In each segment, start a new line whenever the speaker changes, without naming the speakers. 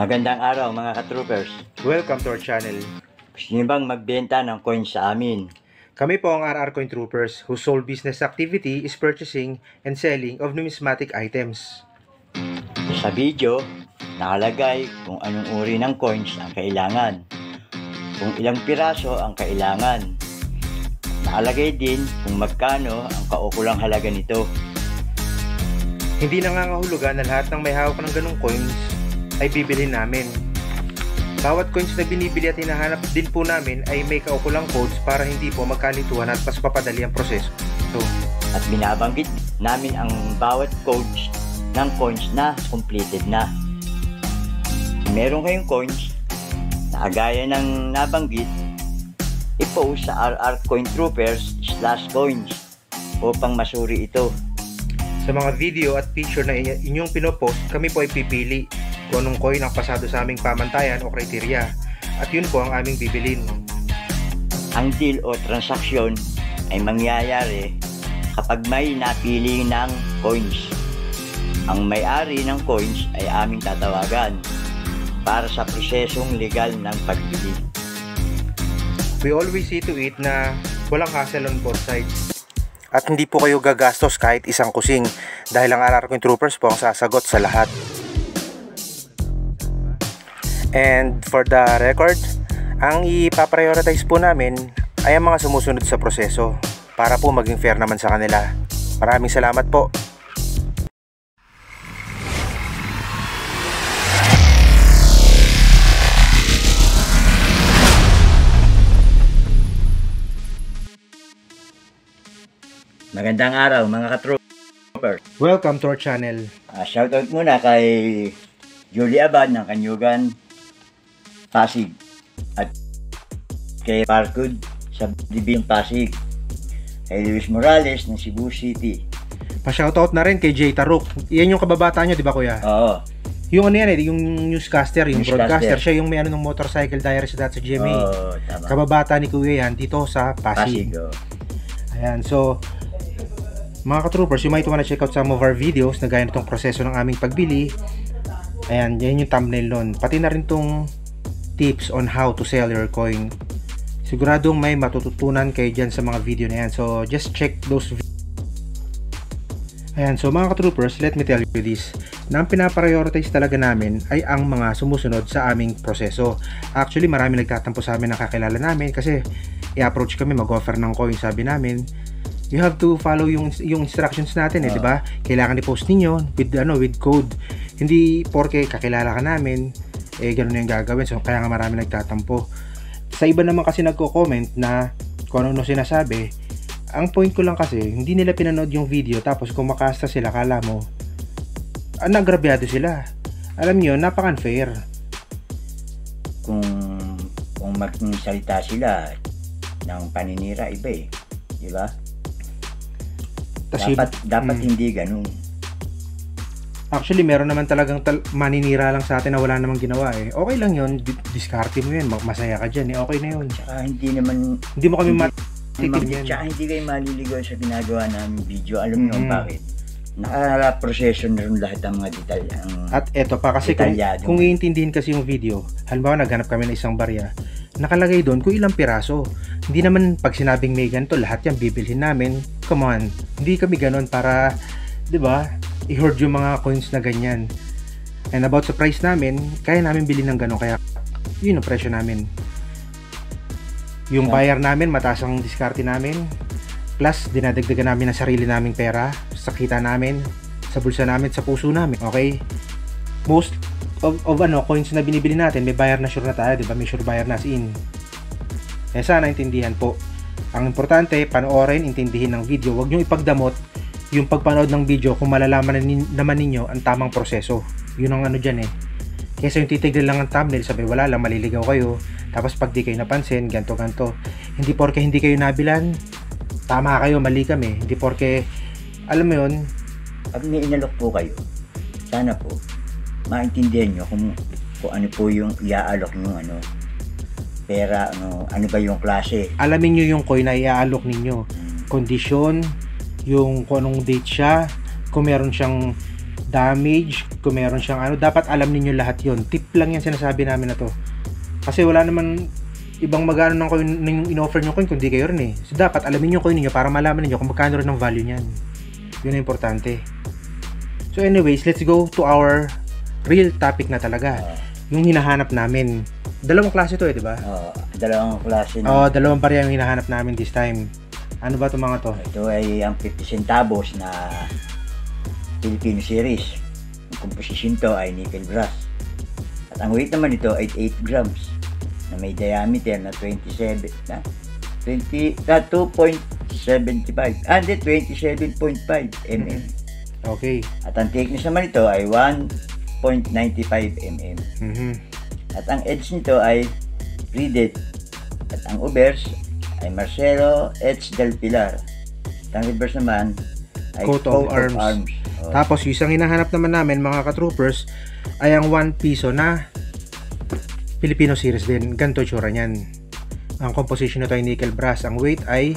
Magandang araw mga ka-troopers.
Welcome to our channel.
Gusto niyo bang magbenta ng coins sa amin?
Kami po ang RR Coin Troopers whose sole business activity is purchasing and selling of numismatic items.
Sa video, nakalagay kung anong uri ng coins ang kailangan, kung ilang piraso ang kailangan. Nakalagay din kung magkano ang kaukulang halaga nito.
Hindi nangangahulugan na lahat ng may hawak ng ganong coins ay bibilhin namin. Bawat coins na binibili at hinahanap din po namin ay may kaukulang codes para hindi po magkalituhan at mas papadali ang proseso.
At binabanggit namin ang bawat codes ng coins na completed na. Meron kayong coins na kagaya ng nabanggit, i-post sa rrcointroopers/coins upang masuri ito.
Sa mga video at picture na inyong pinopost, kami po ay pipili kung anong coin ang pasado sa aming pamantayan o kriteriya, at yun po ang aming bibilin.
Ang deal o transaksyon ay mangyayari kapag may napili ng coins. Ang may-ari ng coins ay aming tatawagan para sa prosesong legal ng pagbili.
We always see to it na walang hassle on both sides. At hindi po kayo gagastos kahit isang kusing dahil ang RR Coin Troopers po ang sasagot sa lahat. And for the record, ang ipaprioritize po namin ay ang mga sumusunod sa proseso para po maging fair naman sa kanila. Maraming salamat po.
Magandang araw mga ka-troopers.
Welcome to our channel.
Shoutout muna kay Julie Abad ng Kanyugan, Pasig, at kay Parkud sa Dibing Pasig, kay Luis Morales ng Cebu City.
Pa-shoutout na rin kay Jay Taruk. Yan yung kababata nyo, di ba kuya?
Oo.
Yung ano yan yung newscaster, yung broadcaster. Siya yung may ano ng Motorcycle Diaries sa GMA.
Oo, tama.
Kababata ni kuya yan dito sa Pasig. Ayan, so mga ka-troopers, you might wanna check out some of our videos na gaya nitong proseso ng aming pagbili. Ayan, yan yung thumbnail nun. Pati na rin tong tips on how to sell your coin. Siguradong may matututunan kayo dyan sa mga video na yan. So, just check those videos. Ayan, so mga ka-troopers, let me tell you this. Na ang pinaprioritize talaga namin ay ang mga sumusunod sa aming proseso. Actually, marami nagtatampo sa amin na kakilala namin kasi i-approach kami, mag-offer ng coin, sabi namin. You have to follow yung instructions natin, di ba? Kailangan i-post ninyo with code. Hindi porke kakilala ka namin, ganoon yung gagawin. So kaya nga marami nagtatampo. Sa iba naman kasi nagko-comment na kung ano sinasabi. Ang point ko lang kasi, hindi nila pinanood yung video tapos kung makasta sila, kala mo nagrabyado sila. Alam niyo, napaka-unfair.
Kung magsalita sila ng paninira, iba di ba? Dapat hindi ganun.
Actually, meron naman talagang maninira lang sa atin na wala namang ginawa Okay lang yun, diskarte mo yun, masaya ka dyan okay na yun.
Tsaka hindi mo kami matitigyan. Tsaka hindi kayo maliligaw sa ginagawa namin video. Alam nyo bakit? Naka-proseso na rin lahat ng mga detalya.
At eto pa kasi kung iintindihin kasi yung video, halimbawa naghanap kami ng isang barya, nakalagay doon kung ilang piraso. Hindi naman pag sinabing may ganito, lahat yan bibilhin namin. Come on, hindi kami ganon para, di ba, i-hoard yung mga coins na ganyan. And about sa price namin, kaya namin bilhin ng ganon, kaya yun ang presyo namin. Yung buyer namin, mataas ang diskarte namin. Plus, dinadagdagan namin ang sarili naming pera sa kita namin, sa bulsa namin, sa puso namin. Okay? Most of coins na binibili natin, may buyer na sure na tayo, di ba? May sure buyer na as in. Kaya sana intindihan po. Ang importante, panoorin, intindihin ng video. Huwag nyo ipagdamot yung pagpanood ng video kung malalaman naman ninyo ang tamang proseso. Yun ang ano dyan Kesa yung titigil lang ang thumbnail, sabi wala lang, maliligaw kayo. Tapos pag di kayo napansin, ganto. Hindi porke hindi kayo nabilan, tama kayo, mali kami. Hindi porke, alam mo yun,
pag may inalok po kayo, sana po maintindihan nyo kung ano po yung iaalok nyo pera, ano ba yung klase.
Alamin nyo yung coin na iaalok ninyo, kondisyon, yung kung anong date siya, kung meron siyang damage, kung meron siyang ano, dapat alam ninyo lahat yon. Tip lang yan sinasabi namin na to. Kasi wala naman ibang magano ng coin ng in-offer nyo coin kundi kayo rin eh. So dapat alamin yung coin niyo para malaman niyo kung magkano rin ang value niyan. Yun ang importante. So anyways, let's go to our real topic na talaga. Yung hinahanap namin. Dalawang klase to eh, di ba?
Dalawang klase na.
Dalawang barya yung hinahanap namin this time. Ano ba itong mga to?
Ito ay ang 50 centavos na Filipino series. Ang composition to ay nickel brass. At ang weight naman ito ay 8 grams na may diameter na 2.75. 27.5 mm.
Okay.
At ang thickness naman ito ay 1.95 mm. At ang edge nito ay threaded. At ang obverse ay Marcelo H. Del Pilar. At ang reverse naman ay
coat of arms. Tapos yung isang hinahanap naman namin mga ka-troopers ay ang 1 piso na Filipino series din. Ganito tsura niyan. Ang composition nito ay nickel brass. Ang weight ay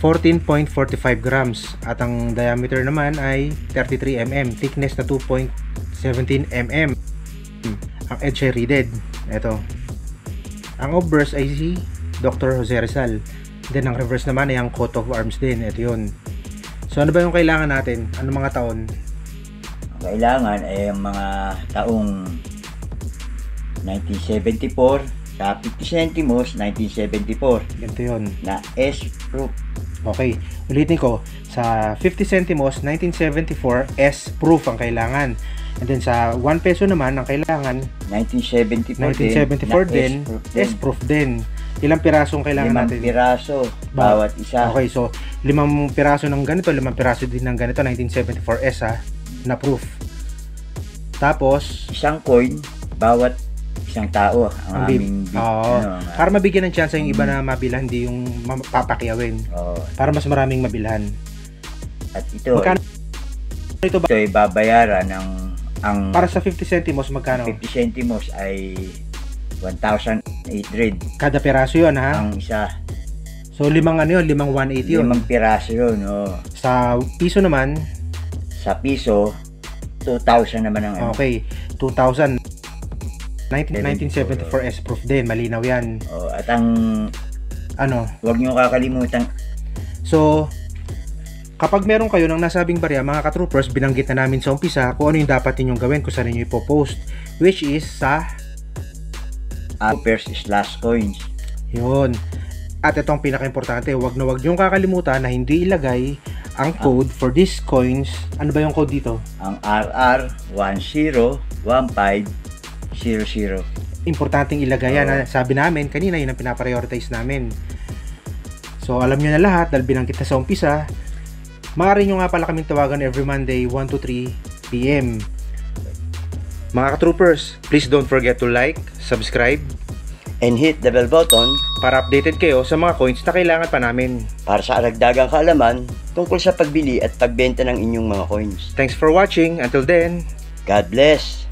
14.45 grams. At ang diameter naman ay 33 mm. Thickness na 2.17 mm. Ang edge ay reeded. Ito. Ang obverse ay si Dr. Jose Rizal. Then ang reverse naman ay ang coat of arms din. Ito yun. So ano ba yung kailangan natin? Ano mga taon?
Ang kailangan ay ang mga taong 1974 sa 50 centimos 1974.
Ganito yun.
Na S-proof.
Okay. Ulitin ko. Sa 50 centimos 1974 S-proof ang kailangan. And then sa 1 peso naman ang kailangan
1974
din S-proof din. Ilang pirasong kailangan natin?
5 piraso bawat isa.
Okay, so 5 piraso ng ganito, 5 piraso din ng ganito 1974S na proof. Tapos
isang coin bawat isang tao ang aming
para mabigyan ng chance yung iba na mabilhan, hindi yung papakiyawin. Para mas maraming mabilhan.
At ito ito ay babayaran ng
para sa 50 centimos magkano?
50 centimos ay 1,800
kada piraso yun ha?
Ang isa.
So 5 ano yun? 5,180 yun?
5 piraso yun.
Sa piso naman?
Sa piso 2,000 naman ang
okay, 2,000. 1974 S-proof din, malinaw yan.
At ang huwag nyo kakalimutan.
So kapag meron kayo ng nasabing barya mga ka-troopers, binanggit na namin sa umpisa kung ano yung dapat ninyong gawin kung saan ninyo ipopost, which is sa
/coins.
Yun. At ito ang pinaka-importante, wag na wag niyong kakalimutan na hindi ilagay ang code for these coins. Ano ba yung code dito?
Ang RR101500.
Importanteng ilagay yan. Sabi namin kanina, yun ang pinaprioritize namin. So alam nyo na lahat dahil binanggit na sa umpisa. Maaari nyo nga pala kaming tawagan every Monday 1 to 3 PM. Mga ka-troopers, please don't forget to like, subscribe,
and hit the bell button
para updated kayo sa mga coins na kailangan pa namin
para sa aragdagang kaalaman tungkol sa pagbili at pagbenta ng inyong mga coins.
Thanks for watching. Until then,
God bless!